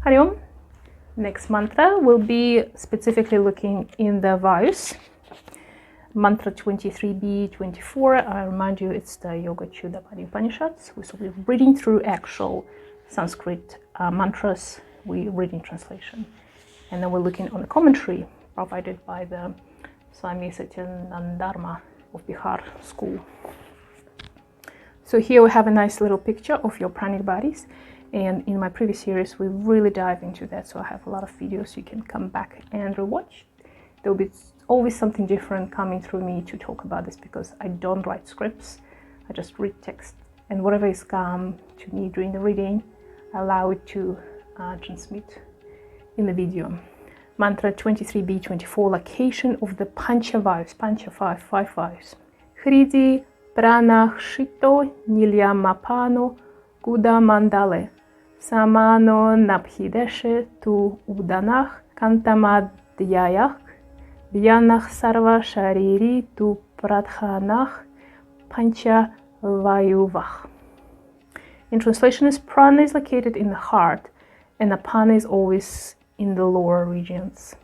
Hari Om. Next mantra will be specifically looking in the vayus. Mantra 23b, 24. I remind you, it's the Yoga Chudamani Upanishad. So we're reading through actual Sanskrit mantras. We're reading translation. And then we're looking on the commentary provided by the Swami Satyanandharma of Bihar school. So here we have a nice little picture of your pranic bodies. And in my previous series, we really dive into that. So I have a lot of videos you can come back and rewatch. There'll be always something different coming through me to talk about this because I don't write scripts. I just read text. And whatever is come to me during the reading, I allow it to transmit in the video. Mantra 23b, 24, location of the Pancha vayus, Pancha five vayus. Hridi Prana Shito Nilyamapano Guda Mandale Samano Nabhideshe Tu Udanach Kantamadhyayach Vyanach Sarva Shariri Tu Pradhanach Pancha Vayuvach. In translation is Prana is located in the heart and Apana is always in the lower regions.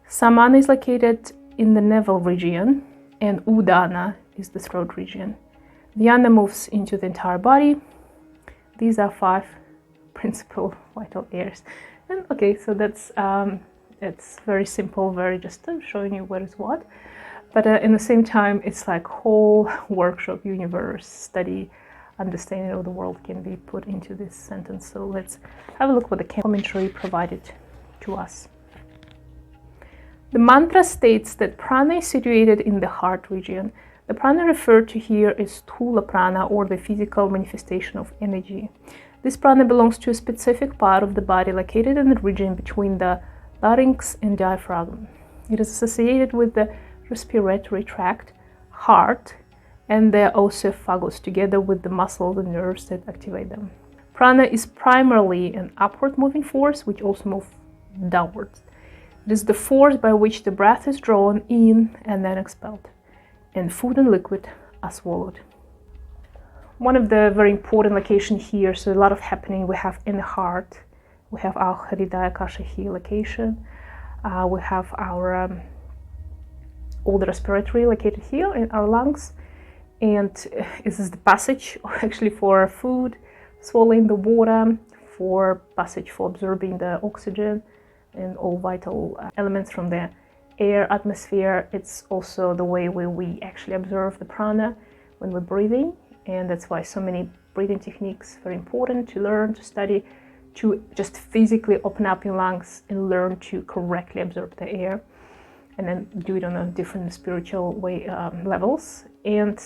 Samana is located in the navel region and Udana is the throat region. Vyana moves into the entire body. These are 5 principal vital airs. And okay, so that's it's very simple, very just showing you what is what. But in the same time, it's like whole workshop, universe, study, understanding of the world can be put into this sentence. So let's have a look what the commentary provided to us. The mantra states that prana is situated in the heart region. The prana referred to here is sthula prana, or the physical manifestation of energy. This prana belongs to a specific part of the body located in the region between the larynx and diaphragm. It is associated with the respiratory tract, heart, and the oesophagus, together with the muscles and nerves that activate them. Prana is primarily an upward moving force, which also moves downwards. It is the force by which the breath is drawn in and then expelled, and food and liquid are swallowed. One of the very important locations here, so a lot of happening we have in the heart. We have our Hridaya Kasha here location. We have our all the respiratory located here in our lungs. And this is the passage actually for food, swallowing the water, for passage for absorbing the oxygen and all vital elements from the air, atmosphere. It's also the way where we actually observe the prana when we're breathing, and that's why so many breathing techniques are very important to learn, to study, to just physically open up your lungs and learn to correctly absorb the air, and then do it on a different spiritual way levels. And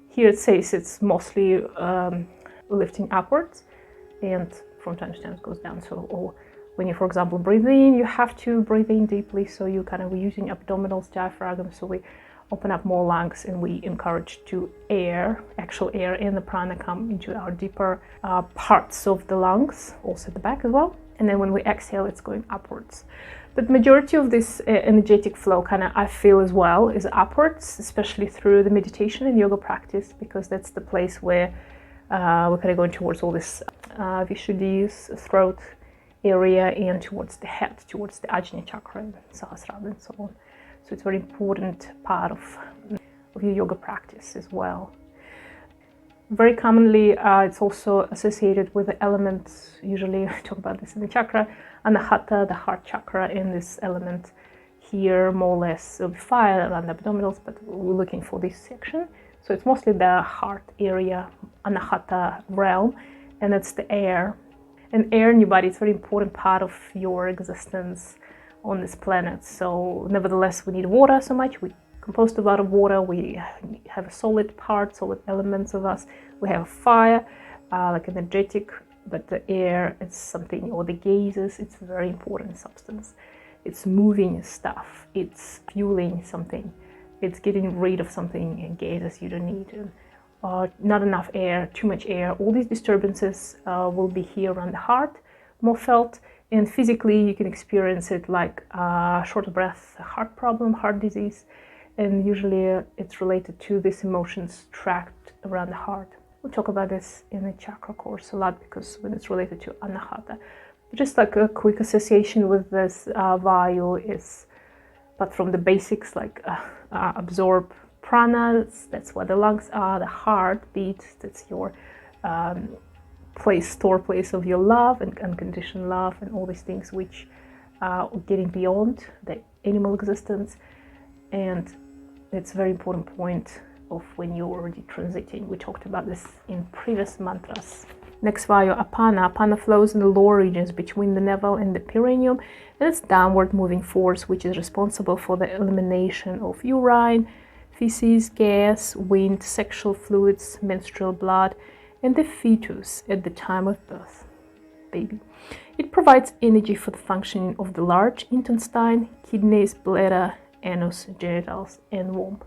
here it says it's mostly lifting upwards, and from time to time it goes down. So when you, for example, breathe in, you have to breathe in deeply, so you kind of using abdominals, diaphragm, so we open up more lungs and we encourage to actual air in the prana come into our deeper parts of the lungs, also the back as well. And then when we exhale, it's going upwards. But majority of this energetic flow I feel as well is upwards, especially through the meditation and yoga practice, because that's the place where we're going towards all this Vishuddhis, throat area, and towards the head, towards the Ajna chakra and Sahasrara and so on. So it's a very important part of your yoga practice as well. Very commonly, it's also associated with the elements. Usually I talk about this in the chakra, Anahata, the heart chakra, in this element here, more or less, it'll be fire around the abdominals, but we're looking for this section. So it's mostly the heart area, Anahata realm, and it's the air. And air in your body is a very important part of your existence on this planet. So nevertheless, we need water so much. We composed a lot of water. We have a solid part, solid elements of us. We have fire, like energetic, but the air, it's something, or the gases, it's a very important substance. It's moving stuff. It's fueling something. It's getting rid of something and gases you don't need. Not enough air, too much air. All these disturbances will be here around the heart, more felt. And physically, you can experience it like short breath, heart problem, heart disease. And usually it's related to this emotions tract around the heart. We'll talk about this in the chakra course a lot, because when it's related to Anahata. Just like a quick association with this vayu is, but from the basics, like absorb prana, that's what the lungs are, the heart beat, that's your store place of your love and unconditioned love and all these things which are getting beyond the animal existence. And it's a very important point of when you're already transiting. We talked about this in previous mantras. Next vayu, apana. Apana flows in the lower regions between the navel and the perineum, and it's downward moving force which is responsible for the elimination of urine, feces, gas, wind, sexual fluids, menstrual blood, and the fetus at the time of birth, baby. It provides energy for the functioning of the large intestine, kidneys, bladder, anus, genitals, and womb.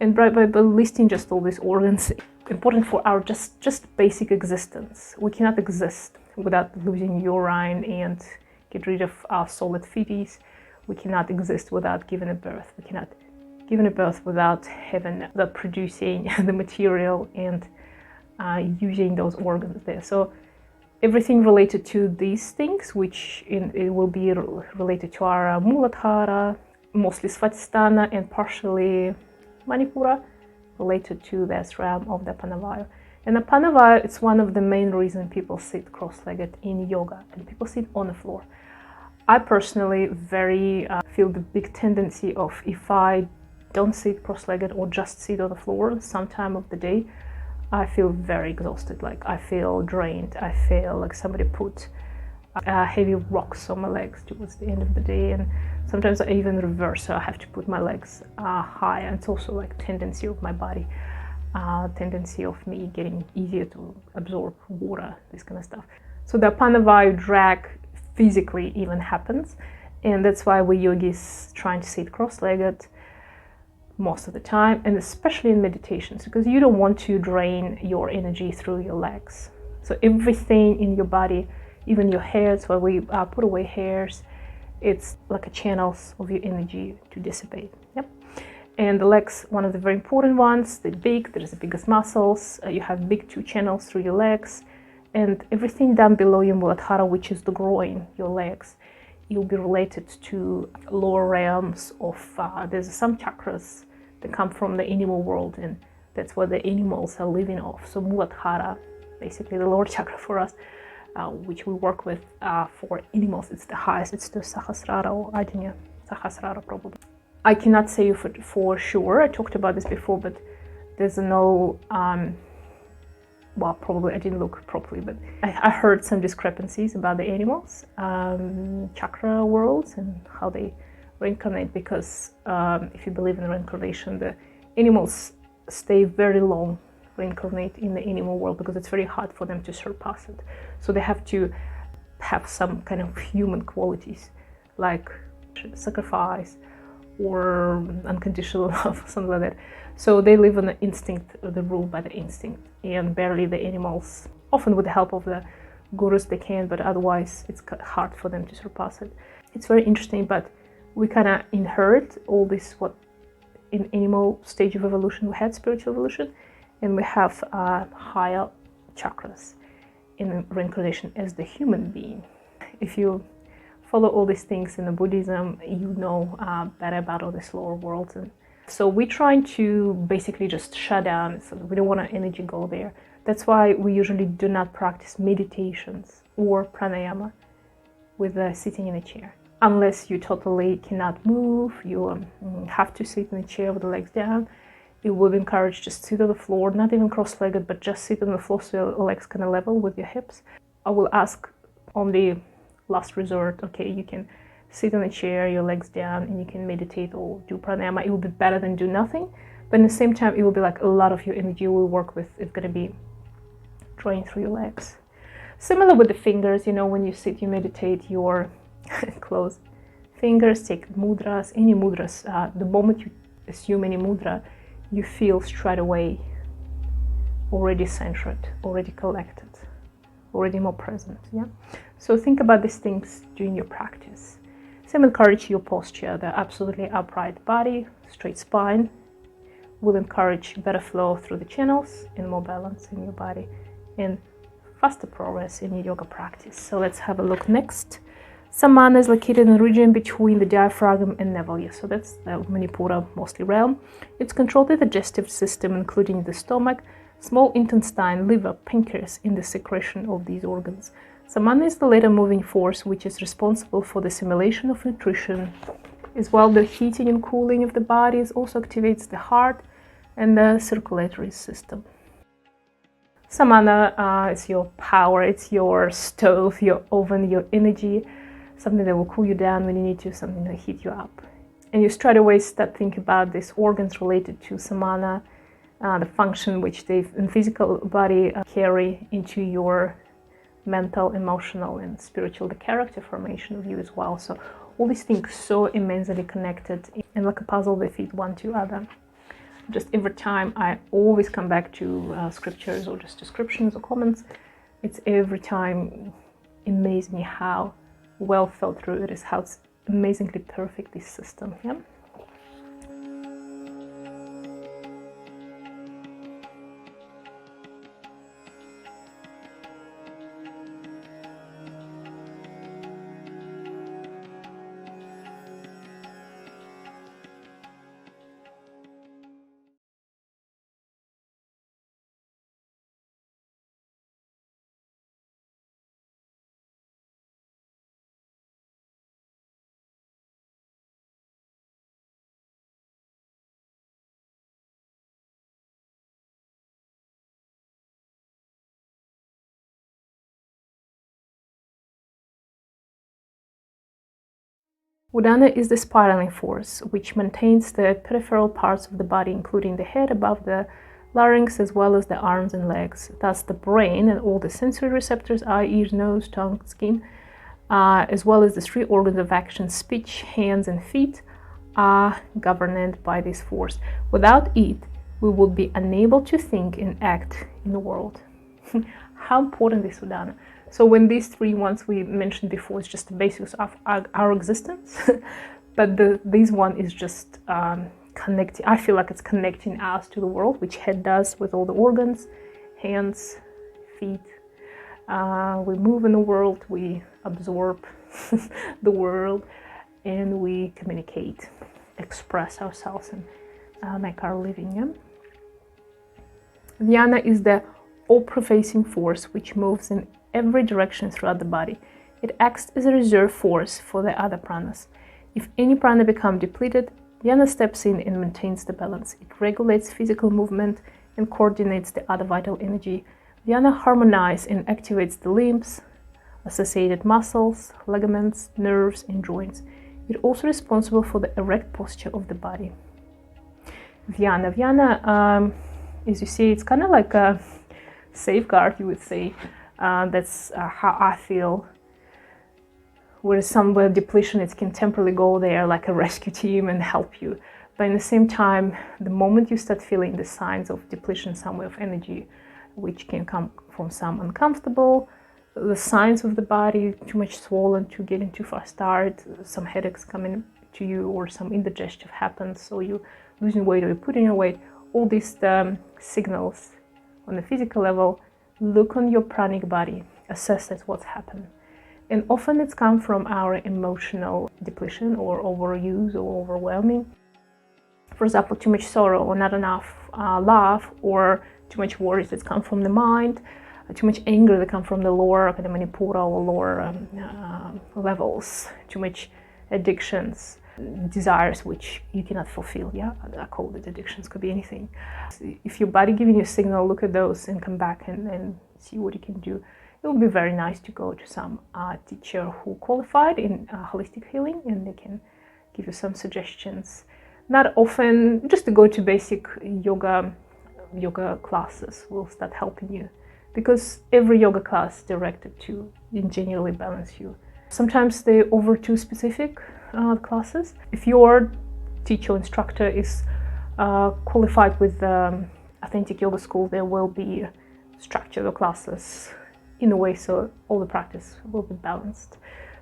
And by listing just all these organs, important for our just basic existence. We cannot exist without losing urine and get rid of our solid feces. We cannot exist without giving a birth. We cannot give a birth without producing the material and using those organs there. So everything related to these things, which it will be related to our Muladhara, mostly Svadhisthana and partially Manipura, related to this realm of the Panavayu. And the Panavayu, it's one of the main reasons people sit cross-legged in yoga, and people sit on the floor. I personally feel the big tendency of, if I don't sit cross-legged or just sit on the floor some time of the day, I feel very exhausted. Like I feel drained. I feel like somebody put heavy rocks on my legs towards the end of the day, and sometimes I even reverse, so I have to put my legs high. And it's also like tendency of my body, tendency of me getting easier to absorb water, this kind of stuff. So the Panavayu drag physically even happens, and that's why we yogis trying to sit cross-legged most of the time, and especially in meditations, because you don't want to drain your energy through your legs. So everything in your body, even your hairs, where we put away hairs, it's like a channels of your energy to dissipate. Yep. And the legs, one of the very important ones, they're big, there's the biggest muscles, you have big two channels through your legs, and everything down below your Muladhara, which is the groin, your legs, you'll be related to lower realms of, there's some chakras that come from the animal world, and that's what the animals are living off. So Muladhara, basically the lower chakra for us, which we work with for animals, it's the highest, it's the Sahasrara or Ajna Sahasrara probably. I cannot say you for sure, I talked about this before, but there's no, well, probably I didn't look properly, but I heard some discrepancies about the animals, chakra worlds, and how they reincarnate, because if you believe in reincarnation, the animals stay very long, reincarnate in the animal world, because it's very hard for them to surpass it. So they have to have some kind of human qualities, like sacrifice or unconditional love, something like that. So they live on the instinct, they're ruled by the instinct, and barely the animals, often with the help of the gurus they can, but otherwise it's hard for them to surpass it. It's very interesting, but we kind of inherit all this, what in animal stage of evolution we had spiritual evolution, and we have higher chakras in reincarnation as the human being. If you follow all these things in the Buddhism, you know better about all these lower worlds. And so we're trying to basically just shut down, so we don't want our energy go there. That's why we usually do not practice meditations or pranayama with sitting in a chair. Unless you totally cannot move, you have to sit in a chair with the legs down. You would encourage just sit on the floor, not even cross-legged, but just sit on the floor so your legs kind of level with your hips. I will ask on the last resort, okay, you can sit on a chair, your legs down, and you can meditate or do pranayama. It will be better than do nothing, but at the same time, it will be like a lot of your energy you will work with. It's going to be drained through your legs. Similar with the fingers, you know, when you sit, you meditate, your close fingers, take mudras, any mudras. The moment you assume any mudra, you feel straight away already centered, already collected, already more present. Yeah. So think about these things during your practice. Same encourage your posture, the absolutely upright body, straight spine will encourage better flow through the channels and more balance in your body. And faster progress in your yoga practice. So let's have a look next. Samana is located in the region between the diaphragm and navel. Yes, so that's the Manipura mostly realm. It's controlled the digestive system, including the stomach, small intestine, liver, pancreas, in the secretion of these organs. Samana is the later moving force which is responsible for the assimilation of nutrition. As well, the heating and cooling of the body also activates the heart and the circulatory system. Samana is your power, it's your stove, your oven, your energy, something that will cool you down when you need to, something that will heat you up. And you straight away start thinking about these organs related to Samana, the function which they in physical body carry into your mental, emotional, and spiritual, the character formation of you as well. So all these things so immensely connected, and like a puzzle, they fit one to other. Just every time I always come back to scriptures or just descriptions or comments, it's every time amazes me how well thought through it is, how it's amazingly perfect, this system here. Yeah? Udana is the spiraling force which maintains the peripheral parts of the body, including the head above the larynx, as well as the arms and legs. Thus, the brain and all the sensory receptors, eye, ears, nose, tongue, skin, as well as the three organs of action, speech, hands, and feet, are governed by this force. Without it, we would be unable to think and act in the world. How important is Udana? So when these three ones we mentioned before is just the basics of our existence, but this one is just connecting. I feel like it's connecting us to the world, which head does with all the organs, hands, feet. We move in the world, we absorb the world, and we communicate, express ourselves, and make our living. Yeah? Dhyana is the all-pervasive force which moves in every direction throughout the body. It acts as a reserve force for the other pranas. If any prana becomes depleted, dhyana steps in and maintains the balance. It regulates physical movement and coordinates the other vital energy. Dhyana harmonizes and activates the limbs, associated muscles, ligaments, nerves, and joints. It is also responsible for the erect posture of the body. Dhyana, as you see, it's kind of like a safeguard, you would say. That's how I feel. Whereas somewhere depletion, it can temporarily go there like a rescue team and help you. But in the same time, the moment you start feeling the signs of depletion somewhere of energy, which can come from some uncomfortable, the signs of the body, too much swollen, too getting too fast tired, some headaches coming to you, or some indigestion happens, so you're losing weight or you're putting on weight, all these signals on the physical level, look on your pranic body, assess that's what's happened. And often it's come from our emotional depletion or overuse or overwhelming. For example, too much sorrow or not enough love, or too much worries that come from the mind, too much anger that come from the lower kind of Manipura or lower levels, too much addictions, desires which you cannot fulfill. Yeah, I call it addictions, could be anything. If your body giving you a signal, look at those and come back and see what you can do. It would be very nice to go to some teacher who qualified in holistic healing, and they can give you some suggestions. Not often, just to go to basic yoga classes will start helping you, because every yoga class is directed to genuinely balance you. Sometimes they're over too specific classes. If your teacher or instructor is qualified with authentic yoga school, there will be structured classes in a way so all the practice will be balanced.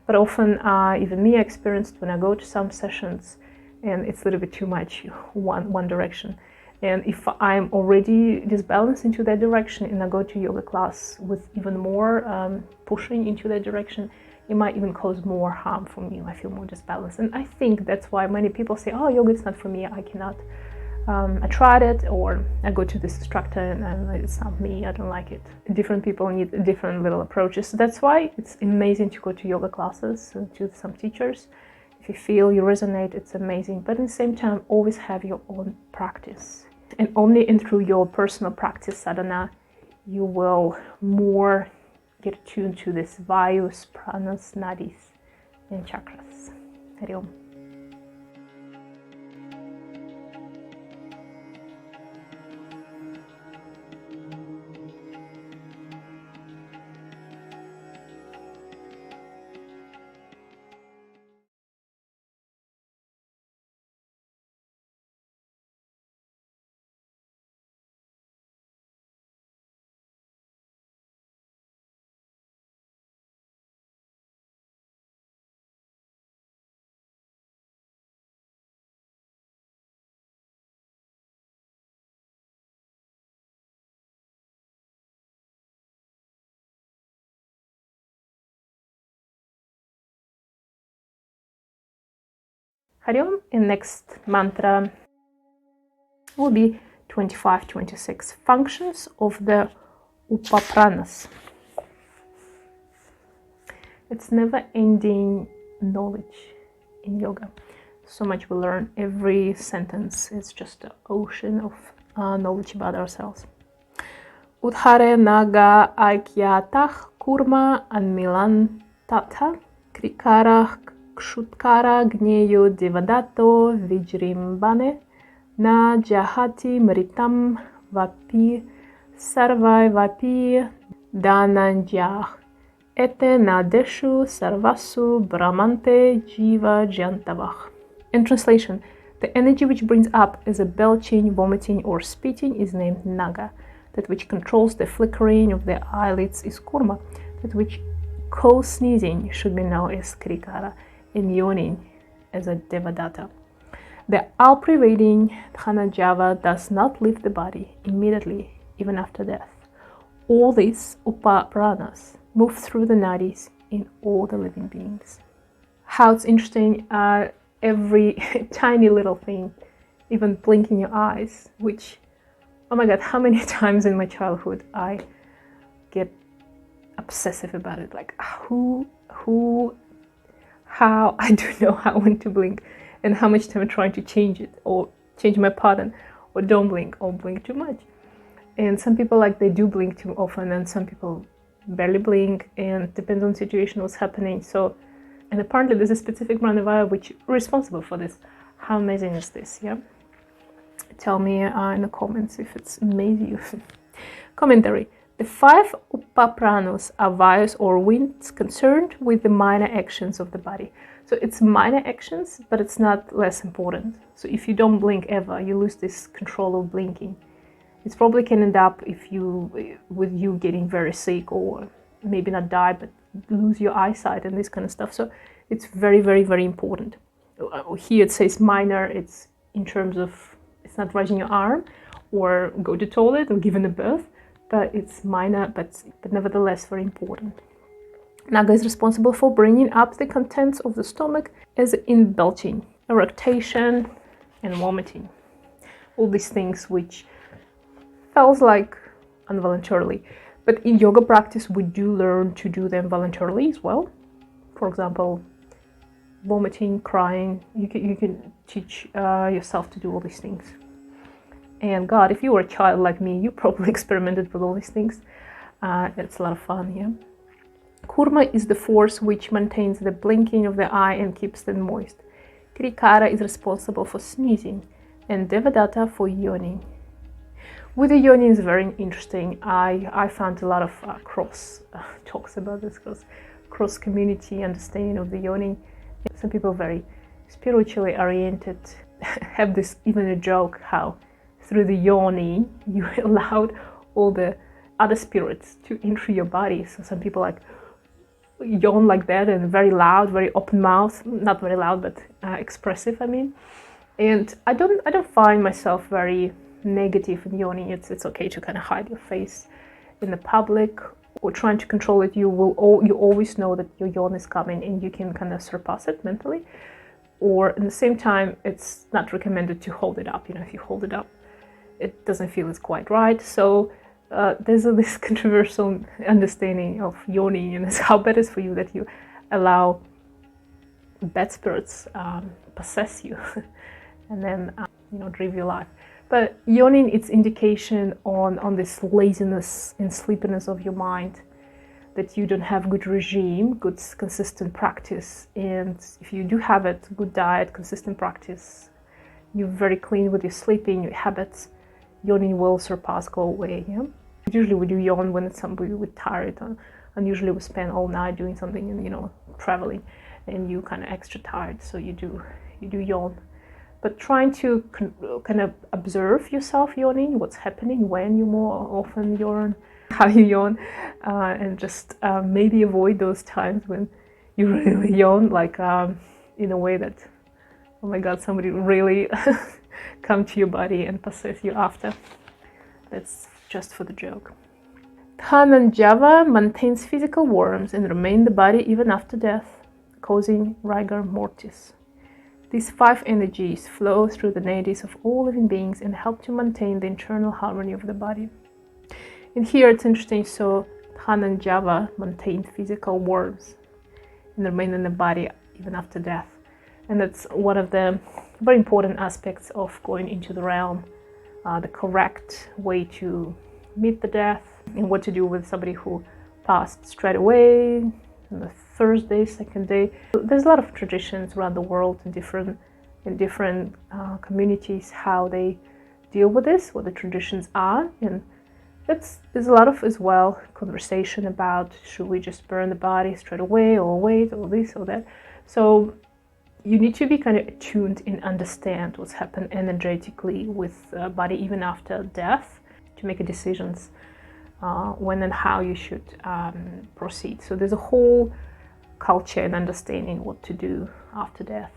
But often, even me experienced when I go to some sessions and it's a little bit too much one direction. And if I'm already disbalanced into that direction and I go to yoga class with even more pushing into that direction, it might even cause more harm for me. I feel more disbalanced. And I think that's why many people say, oh, yoga is not for me, I cannot. I tried it, or I go to this instructor and it's not me, I don't like it. Different people need different little approaches. So that's why it's amazing to go to yoga classes and to some teachers. If you feel you resonate, it's amazing. But at the same time, always have your own practice. And only through your personal practice, sadhana, you will more get attuned to this vayus, pranas, nadis, and chakras. Hari Om. Hari Om. And next mantra will be 25-26 functions of the upapranas. It's never-ending knowledge in yoga. So much we learn. Every sentence is just an ocean of knowledge about ourselves. Udhare naga aikyatah kurma anmilan tatha krikara kshutkara gneyo devadato vijrimbane na jahati mritam vapi sarvai vapi dananjah ete nadeshu sarvasu brahmante jiva jantavah. In translation, the energy which brings up as a belching, vomiting, or spitting is named naga. That which controls the flickering of the eyelids is kurma. That which causes sneezing should be known as krikara, and yawning as a devadatta. The all-pervading dhanajava does not leave the body immediately, even after death. All these upapranas move through the nadis in all the living beings. How it's interesting, every tiny little thing, even blinking your eyes, which, oh my god, how many times in my childhood I get obsessive about it, like how, I don't know how when to blink, and how much time I'm trying to change it, or change my pattern, or don't blink, or blink too much. And some people, like, they do blink too often, and some people barely blink, and it depends on the situation, what's happening. So, and apparently there's a specific pranavaya which is responsible for this. How amazing is this, yeah? Tell me in the comments if it's amazing. Commentary. The 5 upapranas are vayus or winds concerned with the minor actions of the body. So it's minor actions, but it's not less important. So if you don't blink ever, you lose this control of blinking. It probably can end up with you getting very sick, or maybe not die, but lose your eyesight and this kind of stuff. So it's very, very, very important. Here it says minor. It's in terms of, it's not raising your arm or go to the toilet or giving a birth, but it's minor, but nevertheless very important. Naga is responsible for bringing up the contents of the stomach, as in belching, eructation, and vomiting. All these things which feels like involuntarily. But in yoga practice, we do learn to do them voluntarily as well. For example, vomiting, crying, you can teach yourself to do all these things. And God, if you were a child like me, you probably experimented with all these things. It's a lot of fun, yeah? Kurma is the force which maintains the blinking of the eye and keeps them moist. Krikara is responsible for sneezing, and Devadatta for yawning. With the yawning is very interesting. I found a lot of cross talks about this, cross community understanding of the yawning. Some people very spiritually oriented have this, even a joke, how through the yawning you allowed all the other spirits to enter your body. So some people like yawn like that, and very loud, very open mouth, not very loud, but expressive, I mean. And I don't find myself very negative in yawning, it's okay to kind of hide your face in the public or trying to control it. You always know that your yawn is coming and you can kind of surpass it mentally. Or at the same time, it's not recommended to hold it up. If you hold it up, it doesn't feel it's quite right. So there's this controversial understanding of yawning, and it's how bad it is for you that you allow bad spirits possess you and then drive your life. But yawning, it's indication on this laziness and sleepiness of your mind, that you don't have good regime, good consistent practice. And if you do have it, good diet, consistent practice, you're very clean with your sleeping, your habits, yawning will surpass, go away. Usually we do yawn when it's somebody we're tired, and usually we spend all night doing something and traveling, and you kind of extra tired, so you do yawn. But trying to kind of observe yourself yawning, what's happening, when you more often yawn, how you yawn, and just maybe avoid those times when you really yawn, like in a way that, oh my God, somebody really come to your body and possess you after. That's just for the joke. Dhananjava maintains physical warmth and remains in the body even after death, causing rigor mortis. These 5 energies flow through the nadis of all living beings and help to maintain the internal harmony of the body. And here it's interesting, so Dhananjava maintains physical warmth and remain in the body even after death. And that's one of the very important aspects of going into the realm, the correct way to meet the death, and what to do with somebody who passed straight away, on the first day, second day. There's a lot of traditions around the world in different communities, how they deal with this, what the traditions are. And there's a lot of, as well, conversation about, should we just burn the body straight away, or wait, or this or that. So you need to be kind of attuned and understand what's happened energetically with the body even after death, to make decisions when and how you should proceed. So there's a whole culture and understanding what to do after death,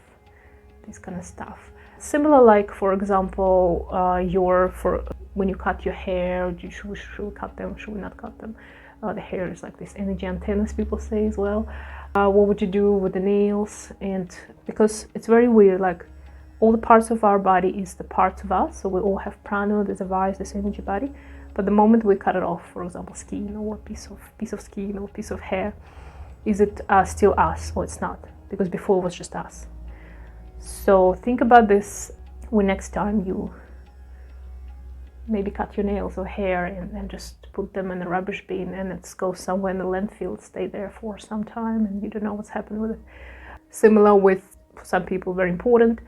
this kind of stuff. Similar, like, for example, when you cut your hair, should we cut them, should we not cut them? The hair is like this energy antennas, people say as well. What would you do with the nails? And because it's very weird, like, all the parts of our body is the parts of us, so we all have prana, there's a vice, this energy body. But the moment we cut it off, for example, skin or piece of skin or piece of hair, is it still us or it's not? Because before it was just us. So think about this when next time you maybe cut your nails or hair and just put them in the rubbish bin, and it goes somewhere in the landfill, stay there for some time, and you don't know what's happened with it. Similar with, for some people, very important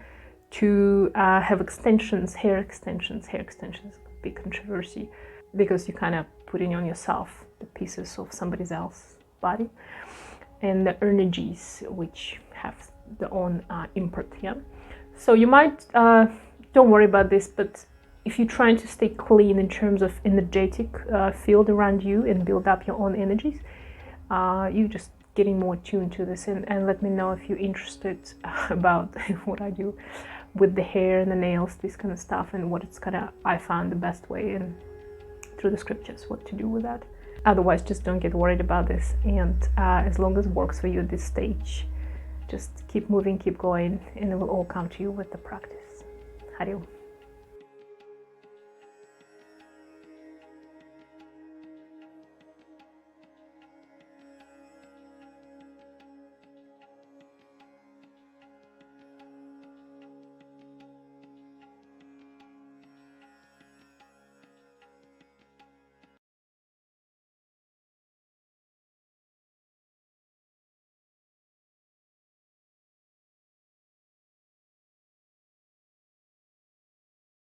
to have extensions, hair extensions. Hair extensions, big controversy, because you kind of putting on yourself the pieces of somebody else's body, and the energies which have their own input. So you might don't worry about this, but if you're trying to stay clean in terms of energetic field around you and build up your own energies, you just getting more tuned to this, and let me know if you're interested about what I do with the hair and the nails, this kind of stuff, and what it's kind of, I found the best way, and through the scriptures, what to do with that. Otherwise, just don't get worried about this, and as long as it works for you at this stage, just keep moving, keep going, and it will all come to you with the practice. Hari Om.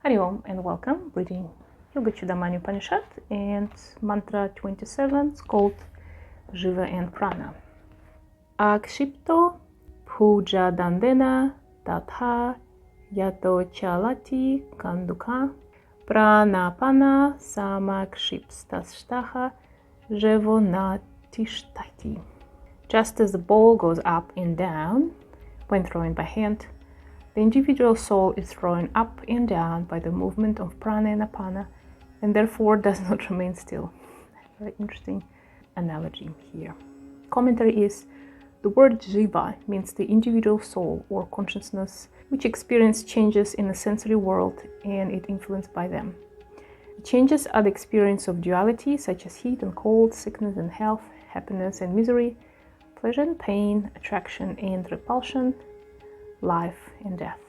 Hari Om and welcome, reading Yoga Chudamani Upanishad and mantra 27, it's called Jiva and Prana. Akshipto puja dandena tatha yato chalati kanduka pranapana samakshipstastaha jevonatishtati. Just as the ball goes up and down when thrown by hand, The individual soul is thrown up and down by the movement of prana and apana, and therefore does not remain still. Very interesting analogy here. Commentary is, the word jiva means the individual soul or consciousness which experiences changes in the sensory world and is influenced by them. The changes are the experience of duality, such as heat and cold, sickness and health, happiness and misery, pleasure and pain, attraction and repulsion, life and death.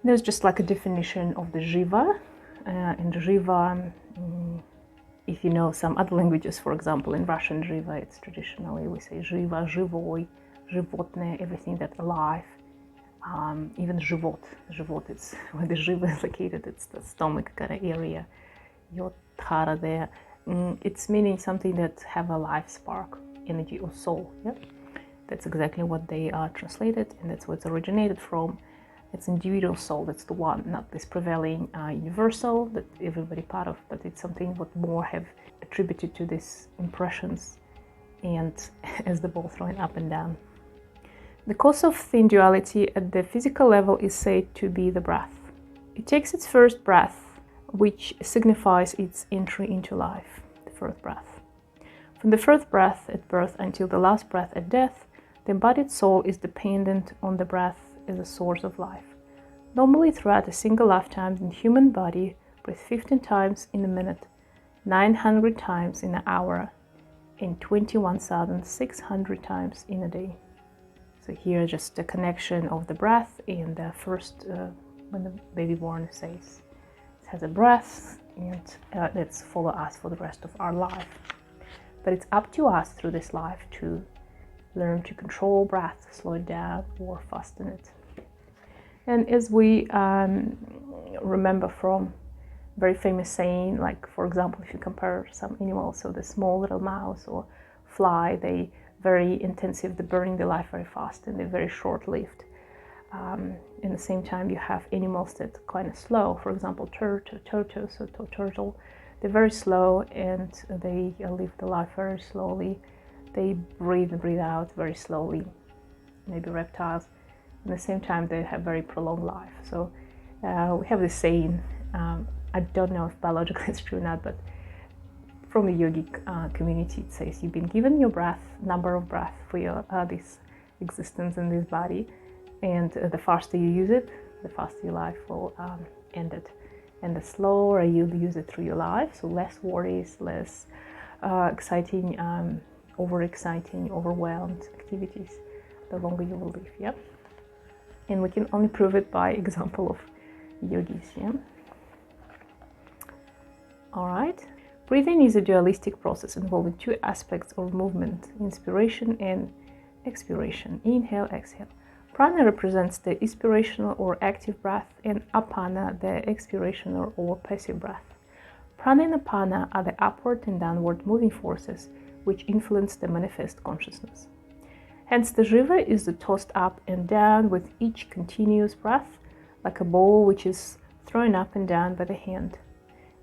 There's just like a definition of the jiva. In jiva, if you know some other languages, for example, in Russian jiva, it's traditionally we say jiva, живой, животное, everything that's alive. Even живот is where the jiva is located, it's the stomach kind of area. Yodhara there, it's meaning something that have a life spark, energy or soul. Yeah, that's exactly what they are translated, and that's where it's originated from. It's individual soul, that's the one, not this prevailing universal that everybody part of, but it's something what more have attributed to these impressions and as the ball throwing up and down. The cause of thin duality at the physical level is said to be the breath. It takes its first breath, which signifies its entry into life, the first breath. From the first breath at birth until the last breath at death, the embodied soul is dependent on the breath as a source of life. Normally throughout a single lifetime in human body, breathe 15 times in a minute, 900 times in an hour, and 21,600 times in a day. So here just the connection of the breath and the first, when the baby born says, has a breath, and let's follow us for the rest of our life. But it's up to us through this life to learn to control breath, slow it down, or fasten it. And as we remember from very famous saying, like for example, if you compare some animals, so the small little mouse or fly, they very intensive, they're burning their life very fast and they're very short-lived. In the same time, you have animals that are kind of slow. For example, turtle, they're very slow and they live the life very slowly. They breathe out very slowly. Maybe reptiles. At the same time, they have very prolonged life. So we have this saying. I don't know if biologically it's true or not, but from the yogic community, it says you've been given your breath, number of breath for your this existence in this body. And the faster you use it, the faster your life will end it. And the slower you use it through your life, so less worries, less exciting, overexciting, overwhelmed activities, the longer you will live, yeah? And we can only prove it by example of yogis, yeah? All right. Breathing is a dualistic process involving two aspects of movement, inspiration and expiration, inhale, exhale. Prana represents the inspirational or active breath, and apana the expirational or passive breath. Prana and apana are the upward and downward moving forces which influence the manifest consciousness. Hence, the jiva is tossed up and down with each continuous breath, like a ball which is thrown up and down by the hand.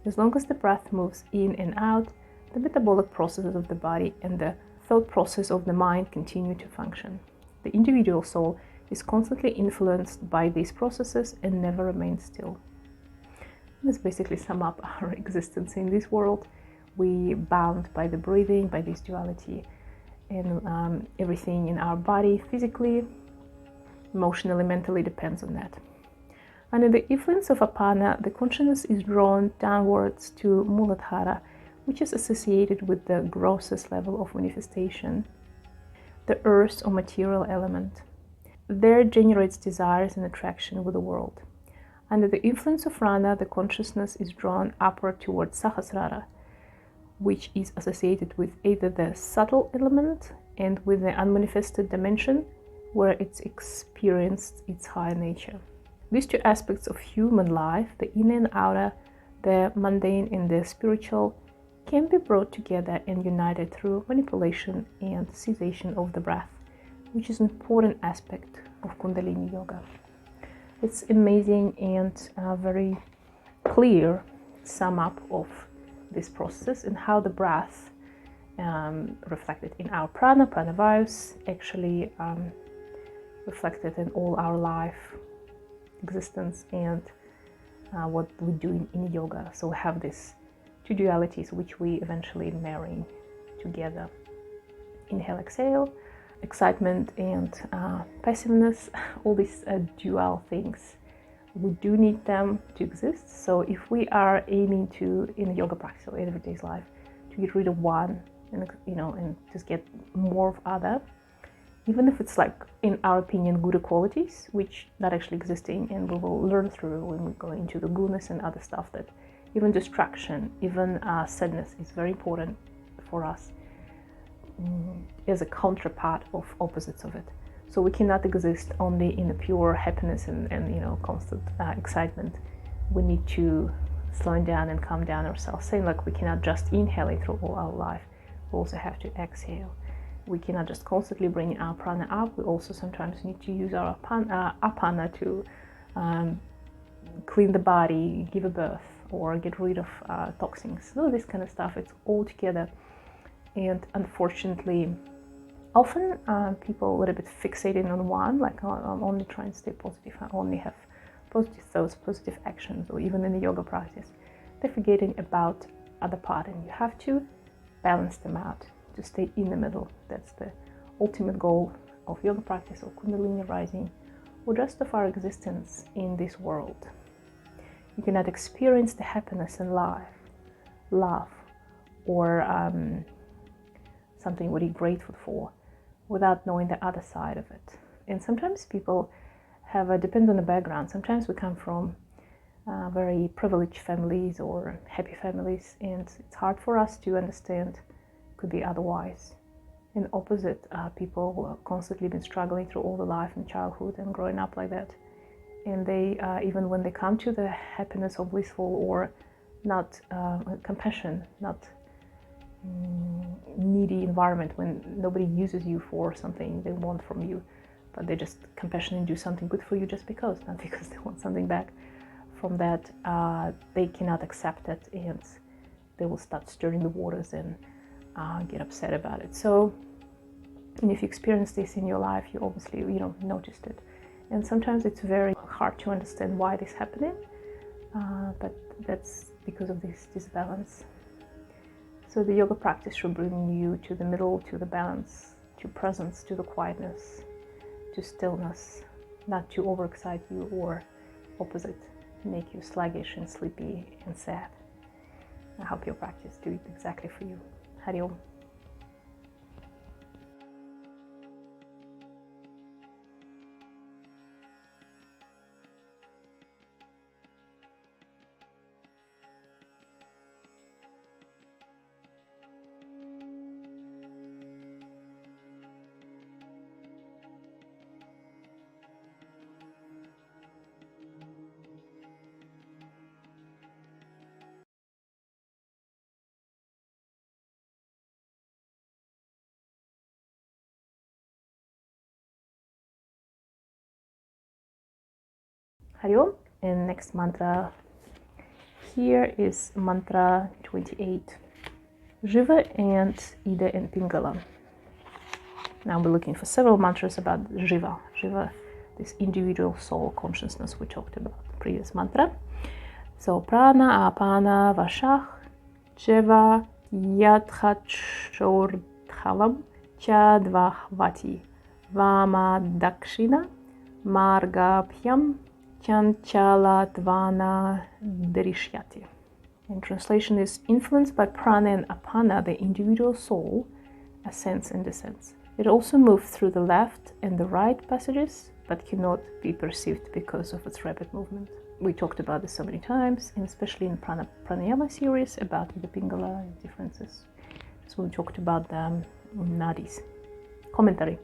As long as the breath moves in and out, the metabolic processes of the body and the thought process of the mind continue to function. The individual soul is constantly influenced by these processes and never remains still. Let's basically sum up our existence in this world. We bound by the breathing, by this duality, and everything in our body, physically, emotionally, mentally, depends on that. Under the influence of apana, the consciousness is drawn downwards to muladhara, which is associated with the grossest level of manifestation, the earth or material element. There it generates desires and attraction with the world. Under the influence of Prana, the consciousness is drawn upward towards Sahasrara, which is associated with either the subtle element and with the unmanifested dimension, where it's experienced its higher nature. These two aspects of human life, the inner and outer, the mundane and the spiritual, can be brought together and united through manipulation and cessation of the breath, which is an important aspect of Kundalini Yoga. It's amazing and very clear sum up of this process and how the breath reflected in our prana vibes, actually reflected in all our life existence and what we do in yoga. So we have these two dualities which we eventually marry together. Inhale, exhale, excitement and passiveness, all these dual things. We do need them to exist. So if we are aiming to, in a yoga practice or everyday life, to get rid of one and just get more of other, even if it's like, in our opinion, good qualities, which not actually existing, and we will learn through when we go into the gunas and other stuff, that even distraction, even sadness is very important for us as a counterpart of opposites of it. So we cannot exist only in a pure happiness and constant excitement. We need to slow down and calm down ourselves. Saying like we cannot just inhale it through all our life. We also have to exhale. We cannot just constantly bring our prana up. We also sometimes need to use our apana to clean the body, give a birth, or get rid of toxins. So this kind of stuff, it's all together. And unfortunately, often people a little bit fixated on one, like I'm only trying to stay positive, I only have positive thoughts, positive actions, or even in the yoga practice, they're forgetting about other part, and you have to balance them out to stay in the middle. That's the ultimate goal of yoga practice, or kundalini rising, or just of our existence in this world. You cannot experience the happiness in life, love, or something what you're grateful for, without knowing the other side of it. And sometimes people depends on the background. Sometimes we come from very privileged families or happy families, and it's hard for us to understand could be otherwise. And opposite, people who have constantly been struggling through all the life and childhood and growing up like that, and they even when they come to the happiness or blissful or not compassion, not needy environment, when nobody uses you for something they want from you, but they just compassionate and do something good for you just because, not because they want something back from that, they cannot accept it, and they will start stirring the waters and get upset about it. So, and if you experience this in your life, you obviously noticed it, and sometimes it's very hard to understand why this is happening, but that's because of this disbalance. So the yoga practice should bring you to the middle, to the balance, to presence, to the quietness, to stillness, not to overexcite you or opposite, make you sluggish and sleepy and sad. I hope your practice do it exactly for you. Hari Om. Hari Om. And next mantra here is mantra 28. Shiva and Ida and Pingala. Now we're looking for several mantras about Shiva. Shiva, this individual soul consciousness we talked about in the previous mantra. So Prana, Apana, Vashach, Jeva, Yadhachordhalam, Chadvahvati, Vama Dakshina, Margabhyam, Chanchala Dvana Derishyati. And translation is influenced by prana and apana, the individual soul ascends and descends. It also moves through the left and the right passages, but cannot be perceived because of its rapid movement. We talked about this so many times, and especially in pranayama series about the pingala and differences. So we talked about the nadis. Commentary.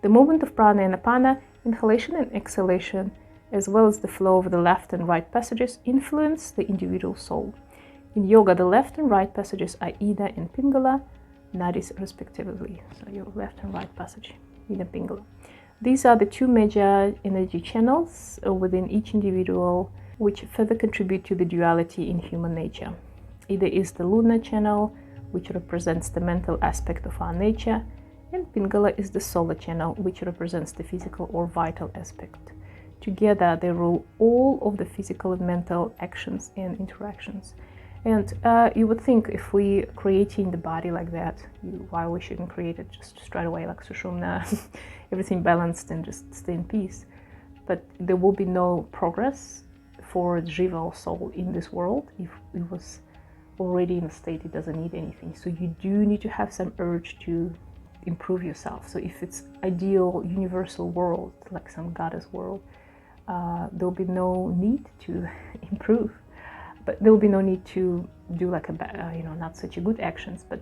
The movement of prana and apana, inhalation and exhalation, as well as the flow of the left and right passages, influence the individual soul. In yoga, the left and right passages are Ida and Pingala, nadis respectively. So your left and right passage, Ida and Pingala. These are the two major energy channels within each individual, which further contribute to the duality in human nature. Ida is the lunar channel, which represents the mental aspect of our nature, and Pingala is the solar channel, which represents the physical or vital aspect. together they rule all of the physical and mental actions and interactions. And you would think if we creating the body like that, why we shouldn't create it just straight away like Sushumna, everything balanced and just stay in peace. But there will be no progress for the Jiva or soul in this world if it was already in a state it doesn't need anything. So you do need to have some urge to improve yourself. So if it's ideal universal world, like some goddess world, there'll be no need to improve. But there will be no need to do like not such a good actions, but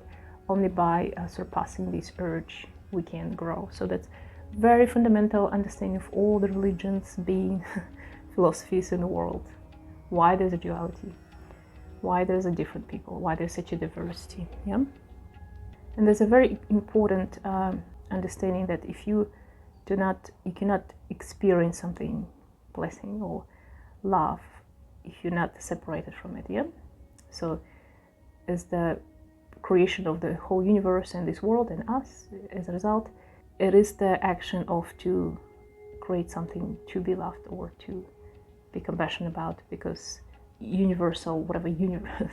only by surpassing this urge we can grow. So that's very fundamental understanding of all the religions, being philosophies in the world. Why there's a duality, why there's a different people, why there's such a diversity. Yeah. And there's a very important understanding that if you cannot experience something, blessing or love, if you're not separated from it. Yeah. So as the creation of the whole universe and this world and us, as a result, it is the action of to create something to be loved or to be compassionate about, because universal, whatever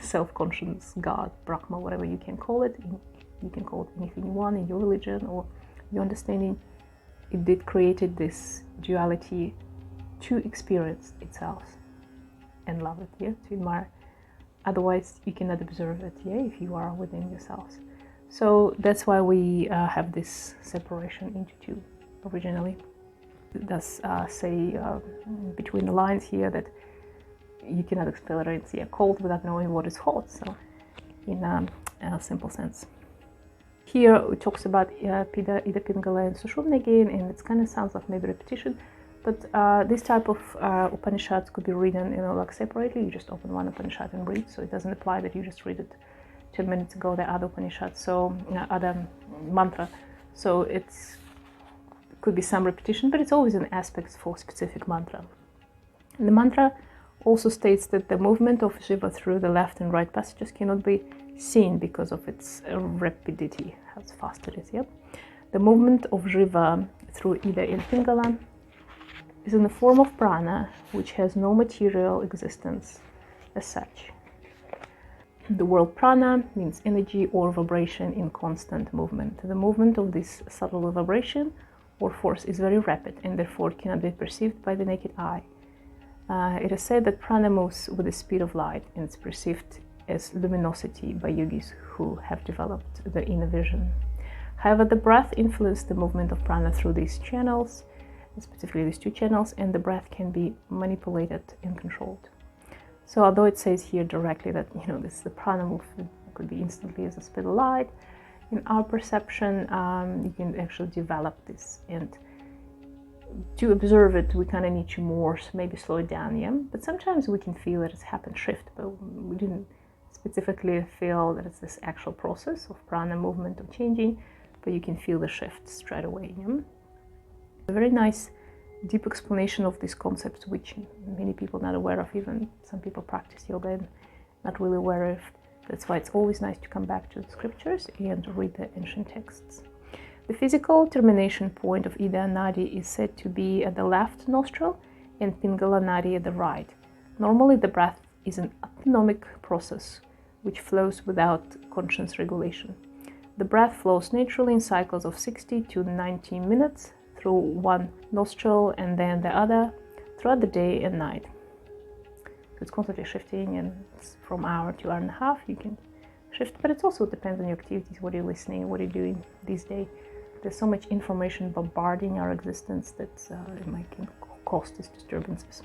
self-conscious God, Brahma, whatever you can call it, you can call it anything you want in your religion or your understanding, it did created this duality to experience itself and love it, yeah, to admire. Otherwise you cannot observe it, yeah, if you are within yourselves. So that's why we have this separation into two originally. It does say between the lines here that you cannot experience cold without knowing what is hot, so in a simple sense. Here it talks about Ida, Pingala and Sushumna again, and it kind of sounds like maybe repetition, but this type of Upanishads could be written like separately. You just open one Upanishad and read, so it doesn't apply that you just read it 10 minutes ago, the other Upanishad, so other mantra. So it could be some repetition, but it's always an aspect for specific mantra. And the mantra also states that the movement of Jiva through the left and right passages cannot be seen because of its rapidity, how fast it is. Yeah? The movement of Jiva through Ida and Pingala is in the form of prana, which has no material existence as such. The word prana means energy or vibration in constant movement. The movement of this subtle vibration or force is very rapid and therefore cannot be perceived by the naked eye. It is said that prana moves with the speed of light and is perceived as luminosity by yogis who have developed the inner vision. However, the breath influences the movement of prana through these channels, specifically these two channels, and the breath can be manipulated and controlled. So although it says here directly that this the prana movement could be instantly as a speed of light, in our perception you can actually develop this, and to observe it we kind of need to more maybe slow it down, yeah. But sometimes we can feel that it's happened shift, but we didn't specifically feel that it's this actual process of prana movement or changing, but you can feel the shift straight away. Yeah? A very nice deep explanation of these concepts, which many people are not aware of. Even some people practice yoga and not really aware of. That's why it's always nice to come back to the scriptures and read the ancient texts. The physical termination point of Ida Nadi is said to be at the left nostril and Pingala Nadi at the right. Normally the breath is an autonomic process which flows without conscious regulation. The breath flows naturally in cycles of 60 to 90 minutes through one nostril and then the other throughout the day and night. It's constantly shifting, and it's from hour to hour and a half you can shift, but it also depends on your activities, what you're listening, what you're doing these days. There's so much information bombarding our existence that it might cause these disturbances.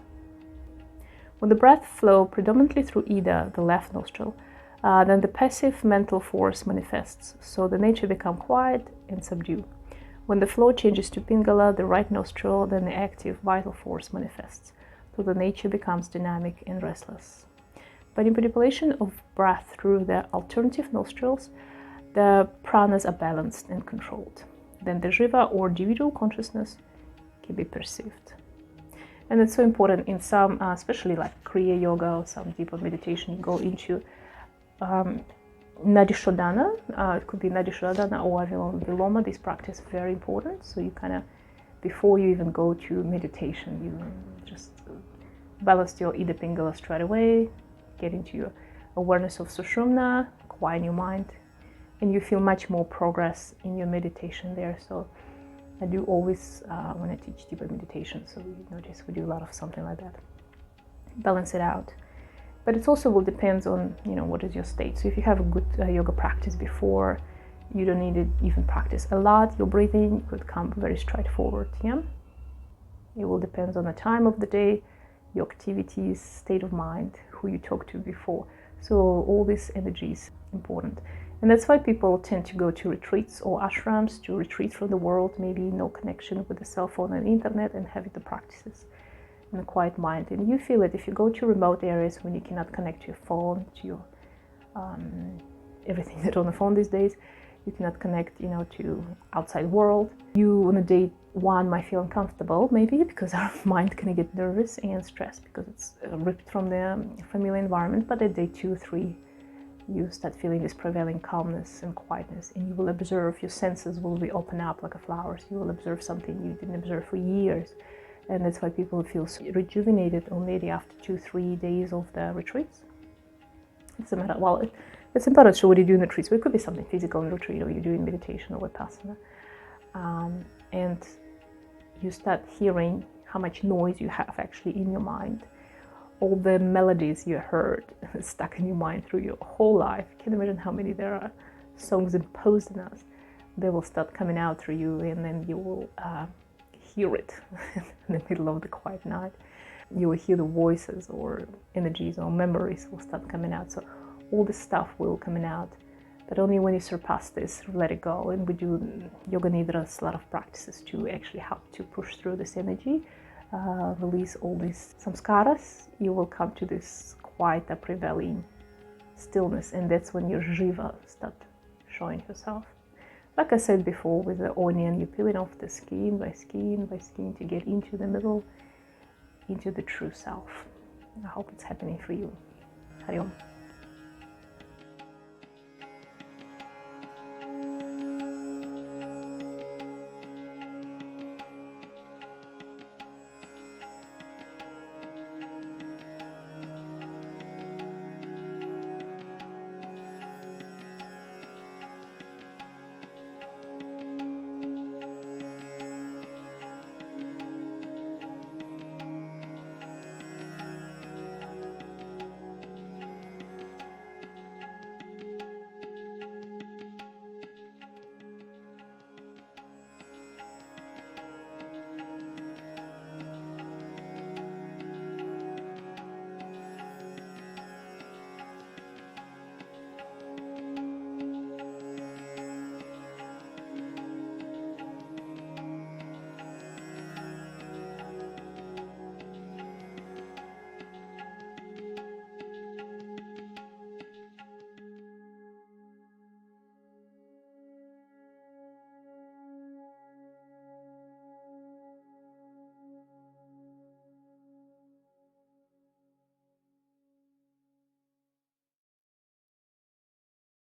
When the breath flows predominantly through Ida, the left nostril, then the passive mental force manifests, so the nature becomes quiet and subdued. When the flow changes to Pingala, the right nostril, then the active vital force manifests, so the nature becomes dynamic and restless. By the manipulation of breath through the alternative nostrils, the pranas are balanced and controlled. Then the jiva or individual consciousness can be perceived. And it's so important in some, especially like Kriya Yoga or some deeper meditation, you go into Nadi Shodhana. It could be Nadi Shodhana or Viloma. This practice is very important. So you kind of before you even go to meditation. You just balance your Ida Pingala straight away, get into your awareness of Sushumna, quiet your mind, and you feel much more progress in your meditation there. So I do always, when I teach deeper meditation, so you notice we do a lot of something like that. Balance it out. But it also will depend on, what is your state. So if you have a good yoga practice before, you don't need to even practice a lot. Your breathing could come very straightforward, yeah? It will depend on the time of the day, your activities, state of mind, who you talked to before. So all this energy is important. And that's why people tend to go to retreats or ashrams, to retreat from the world, maybe no connection with the cell phone and the internet, and having the practices in a quiet mind. And you feel it if you go to remote areas when you cannot connect to your phone, to your everything that's on the phone these days. You cannot connect, to outside world. You on a day one might feel uncomfortable, maybe because our mind can get nervous and stressed because it's ripped from the familiar environment. But at day 2, 3, you start feeling this prevailing calmness and quietness, and you will observe, your senses will be open up like a flowers. You will observe something you didn't observe for years. And that's why people feel so rejuvenated already after 2, 3 days of the retreats. It's a matter, it's important to show what you do in the retreats. It could be something physical in the retreat, or you're doing meditation or upasana. And you start hearing how much noise you have actually in your mind. All the melodies you heard stuck in your mind through your whole life. Can you imagine how many there are songs imposed on us? They will start coming out through you, and then you will hear it in the middle of the quiet night. You will hear the voices or energies or memories will start coming out. So all this stuff will coming out, but only when you surpass this, let it go. And we do yoga nidras, a lot of practices to actually help to push through this energy, release all these samskaras. You will come to this quiet, prevailing stillness, and that's when your jiva start showing yourself. Like I said before, with the onion, you're peeling off the skin by skin by skin to get into the middle, into the true self. I hope it's happening for you. Hari Om.